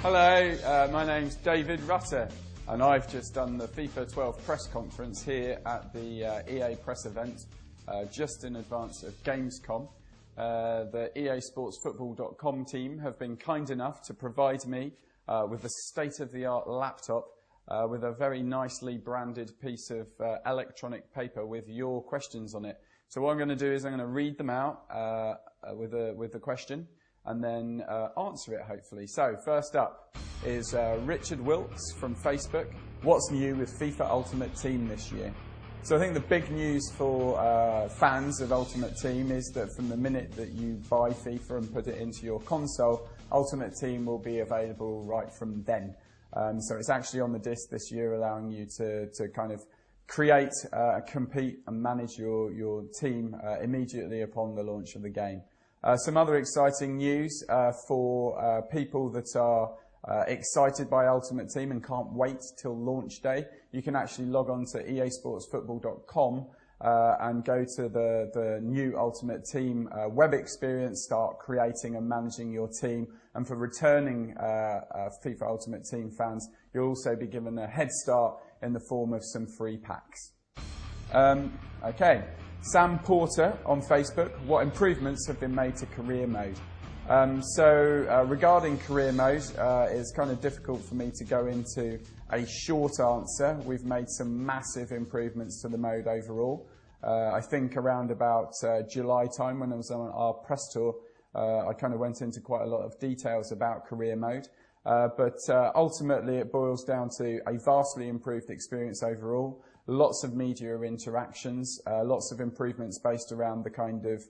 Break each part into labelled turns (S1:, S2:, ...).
S1: Hello, my name's David Rutter, and I've just done the FIFA 12 press conference here at the EA press event just in advance of Gamescom. The EASportsFootball.com team have been kind enough to provide me with a state-of-the-art laptop with a very nicely branded piece of electronic paper with your questions on it. So what I'm going to do is I'm going to read them out with the question and then answer it, hopefully. So first up is Richard Wilkes from Facebook. What's new with FIFA Ultimate Team this year? So I think the big news for fans of Ultimate Team is that from the minute that you buy FIFA and put it into your console, Ultimate Team will be available right from then. So it's actually on the disc this year, allowing you to kind of create, compete and manage your team immediately upon the launch of the game. Some other exciting news for people that are excited by Ultimate Team and can't wait till launch day. You can actually log on to EASportsFootball.com and go to the new Ultimate Team web experience, start creating and managing your team. And for returning FIFA Ultimate Team fans, you'll also be given a head start in the form of some free packs. Okay. Sam Porter on Facebook, what improvements have been made to career mode? Regarding career mode, it's kind of difficult for me to go into a short answer. We've made some massive improvements to the mode overall. I think around about July time when I was on our press tour, I kind of went into quite a lot of details about career mode. But ultimately it boils down to a vastly improved experience overall. Lots of media interactions, lots of improvements based around the kind of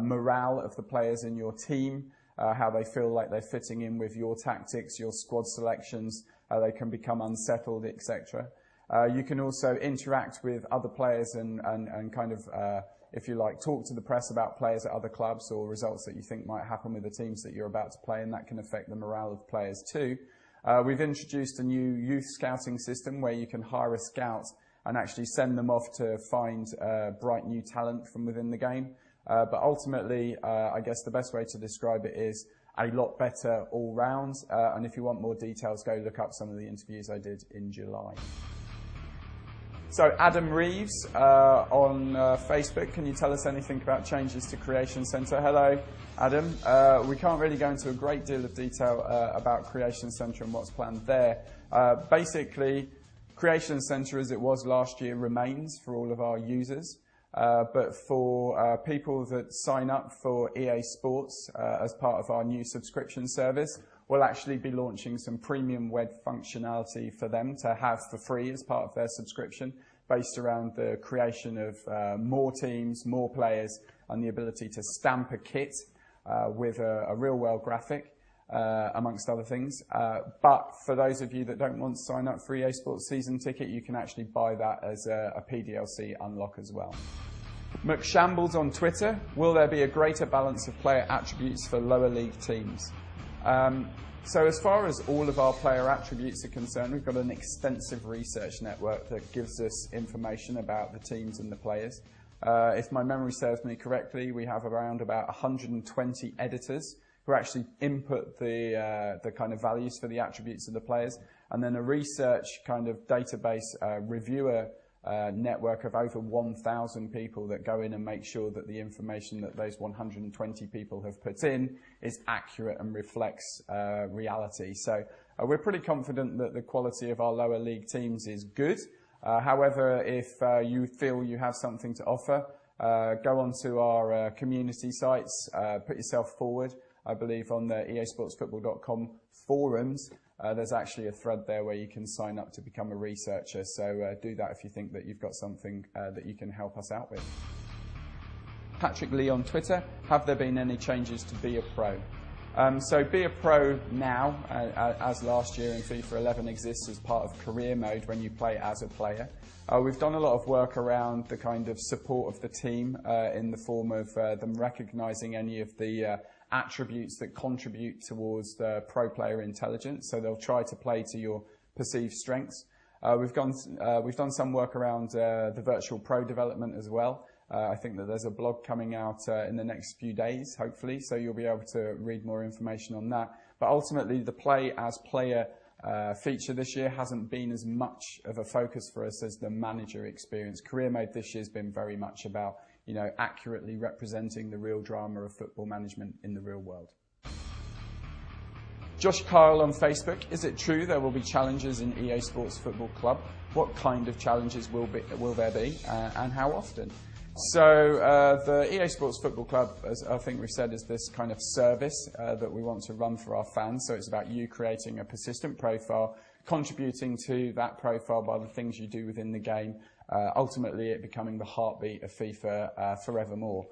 S1: morale of the players in your team, how they feel like they're fitting in with your tactics, your squad selections, how they can become unsettled, etc. You can also interact with other players and kind of, if you like, talk to the press about players at other clubs or results that you think might happen with the teams that you're about to play, and that can affect the morale of players too. We've introduced a new youth scouting system where you can hire a scout and actually send them off to find bright new talent from within the game. But ultimately, I guess the best way to describe it is a lot better all round. And if you want more details, go look up some of the interviews I did in July. So Adam Reeves on Facebook, can you tell us anything about changes to Creation Center? Hello, Adam. We can't really go into a great deal of detail about Creation Center and what's planned there. Basically, Creation Center, as it was last year, remains for all of our users. But for people that sign up for EA Sports as part of our new subscription service, we'll actually be launching some premium web functionality for them to have for free as part of their subscription, based around the creation of more teams, more players, and the ability to stamp a kit with a real-world graphic. Amongst other things. But for those of you that don't want to sign up for EA Sports season ticket, you can actually buy that as a PDLC unlock as well. McShambles on Twitter, will there be a greater balance of player attributes for lower league teams? So as far as all of our player attributes are concerned, we've got an extensive research network that gives us information about the teams and the players. If my memory serves me correctly, we have around about 120 editors who actually input the kind of values for the attributes of the players, and then a research kind of database reviewer network of over 1,000 people that go in and make sure that the information that those 120 people have put in is accurate and reflects reality. So we're pretty confident that the quality of our lower league teams is good. However, if you feel you have something to offer, go onto our community sites, put yourself forward. I believe on the EASportsFootball.com forums, there's actually a thread there where you can sign up to become a researcher. So do that if you think that you've got something that you can help us out with. Patrick Lee on Twitter, have there been any changes to Be a Pro? So Be a Pro now, as last year in FIFA 11, exists as part of career mode when you play as a player. We've done a lot of work around the kind of support of the team in the form of them recognising any of the attributes that contribute towards the pro player intelligence, so they'll try to play to your perceived strengths. We've done some work around the virtual pro development as well. I think that there's a blog coming out in the next few days, hopefully, so you'll be able to read more information on that. But ultimately, the play as player feature this year hasn't been as much of a focus for us as the manager experience. Career mode this year has been very much about, accurately representing the real drama of football management in the real world. Josh Kyle on Facebook, is it true there will be challenges in EA Sports Football Club? What kind of challenges will there be, and how often? So the EA Sports Football Club, as I think we've said, is this kind of service that we want to run for our fans. So it's about you creating a persistent profile, contributing to that profile by the things you do within the game, ultimately it becoming the heartbeat of FIFA forevermore.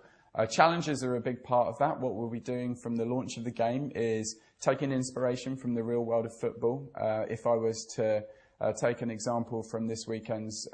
S1: Challenges are a big part of that. What we'll be doing from the launch of the game is taking inspiration from the real world of football. If I was to take an example from this weekend's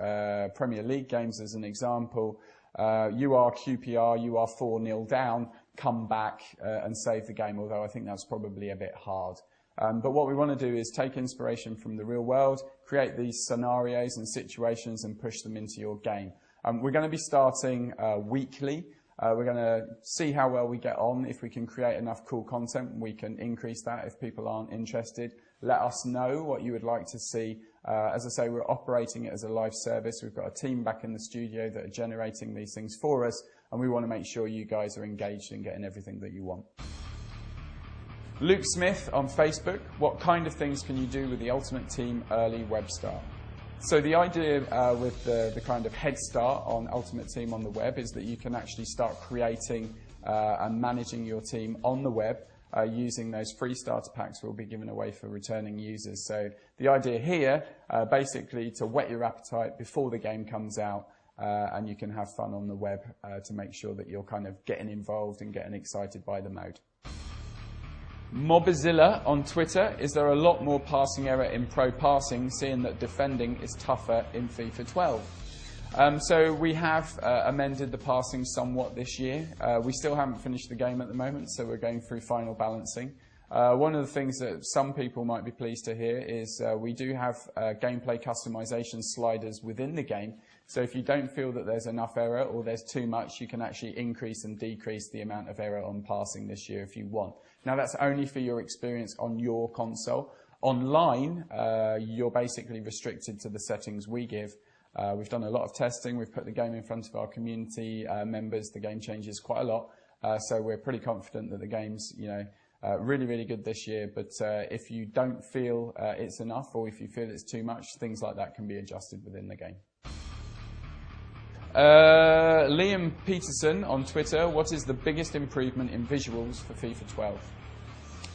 S1: Premier League games as an example, you are QPR, you are 4-0 down, come back and save the game, although I think that's probably a bit hard. But what we want to do is take inspiration from the real world, create these scenarios and situations and push them into your game. We're going to be starting weekly. We're going to see how well we get on. If we can create enough cool content, we can increase that. If people aren't interested, let us know what you would like to see. As I say, we're operating it as a live service. We've got a team back in the studio that are generating these things for us, and we want to make sure you guys are engaged and getting everything that you want. Luke Smith on Facebook, what kind of things can you do with the Ultimate Team early web start? So the idea with the kind of head start on Ultimate Team on the web is that you can actually start creating and managing your team on the web using those free starter packs we'll be giving away for returning users. So the idea here, basically to whet your appetite before the game comes out, and you can have fun on the web to make sure that you're kind of getting involved and getting excited by the mode. Mobzilla on Twitter, is there a lot more passing error in pro passing, seeing that defending is tougher in FIFA 12? So we have amended the passing somewhat this year. We still haven't finished the game at the moment, so we're going through final balancing. One of the things that some people might be pleased to hear is we do have gameplay customization sliders within the game. So if you don't feel that there's enough error or there's too much, you can actually increase and decrease the amount of error on passing this year if you want. Now that's only for your experience on your console. Online, you're basically restricted to the settings we give. We've done a lot of testing. We've put the game in front of our community members. The game changes quite a lot. So we're pretty confident that the game's, really, really good this year. But if you don't feel it's enough or if you feel it's too much, things like that can be adjusted within the game. Liam Peterson on Twitter, what is the biggest improvement in visuals for FIFA 12?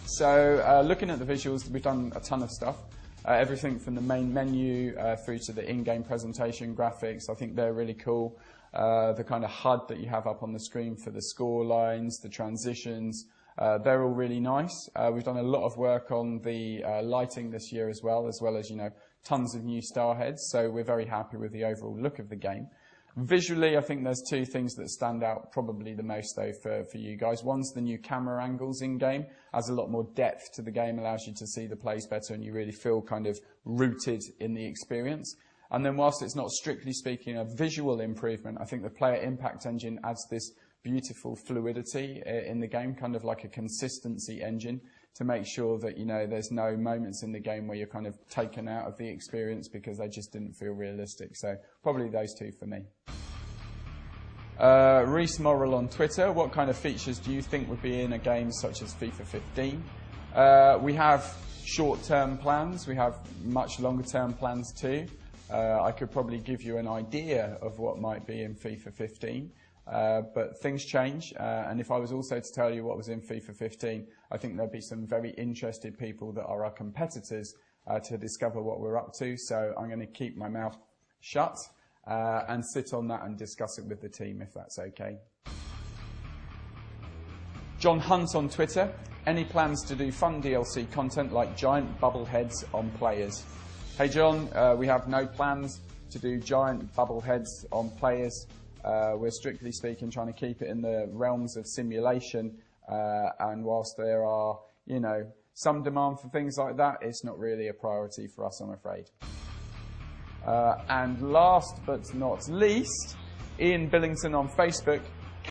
S1: So looking at the visuals, we've done a ton of stuff. Everything from the main menu through to the in-game presentation graphics. I think they're really cool. The kind of HUD that you have up on the screen for the score lines, the transitions, they're all really nice. We've done a lot of work on the lighting this year as well as, tons of new star heads. So we're very happy with the overall look of the game. Visually, I think there's two things that stand out probably the most, though, for you guys. One's the new camera angles in-game. Adds a lot more depth to the game, allows you to see the plays better, and you really feel kind of rooted in the experience. And then whilst it's not strictly speaking a visual improvement, I think the player impact engine adds this beautiful fluidity in the game, kind of like a consistency engine, to make sure that, there's no moments in the game where you're kind of taken out of the experience because they just didn't feel realistic. So probably those two for me. Reese Morrill on Twitter, what kind of features do you think would be in a game such as FIFA 15? We have short-term plans. We have much longer-term plans too. I could probably give you an idea of what might be in FIFA 15. But things change, and if I was also to tell you what was in FIFA 15, I think there'd be some very interested people that are our competitors to discover what we're up to. So I'm going to keep my mouth shut and sit on that and discuss it with the team, if that's okay. John Hunt on Twitter, any plans to do fun DLC content like giant bubble heads on players? Hey John, we have no plans to do giant bubble heads on players. We're strictly speaking trying to keep it in the realms of simulation, and whilst there are, some demand for things like that, it's not really a priority for us, I'm afraid. And last but not least, Ian Billington on Facebook,